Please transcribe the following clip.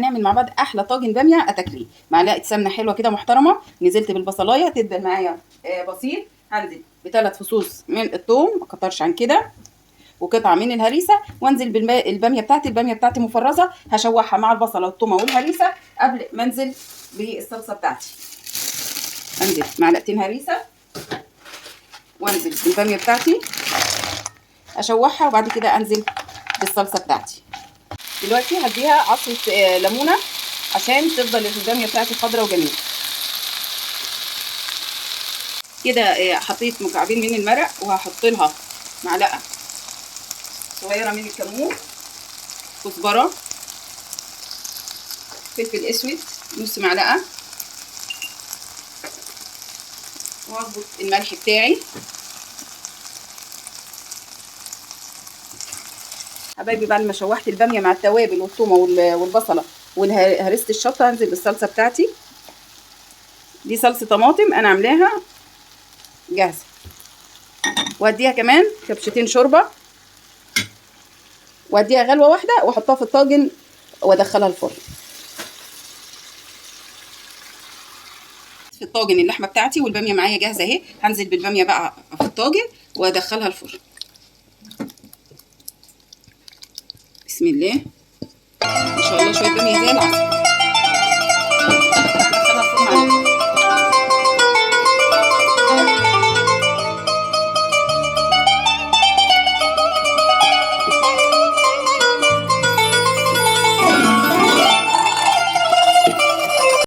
هنعمل مع بعض احلى طاجن باميه هتاكليه. معلقه سمنه حلوه كده محترمه، نزلت بالبصلايه تدبل معايا بسيط. هنزل ب3 فصوص من الثوم، ما كترش عن كده، وقطعه من الهريسه، وانزل بالباميه بتاعتي. الباميه بتاعتي مفرزه، هشوحها مع البصله والثومه والهريسه قبل ما انزل بالصلصه بتاعتي. انزل معلقتين هريسه وانزل بالباميه بتاعتي اشوحها، وبعد كده انزل بالصلصه بتاعتي. دلوقتي هديها عصره ليمونه عشان تفضل الباميه بتاعتي خضره وجميله كده. حطيت مكعبين من المرق، وهحط لها معلقه صغيره من الكمون، كزبره، فلفل اسود نص معلقه، واظبط الملح بتاعي. حبايبي بعد ما شوحت الباميه مع التوابل والثومه والبصله وهرسه الشطه، هنزل بالصلصه بتاعتي. دي صلصه طماطم انا عاملاها جاهزه، واديها كمان كبشتين شوربه، واديها غلوه واحده واحطها في الطاجن وادخلها الفرن. في الطاجن اللحمه بتاعتي والباميه معايا جاهزه اهي. هنزل بالباميه بقى في الطاجن وادخلها الفرن. بسم الله، ما شاء الله، شويه باميه زي العسل.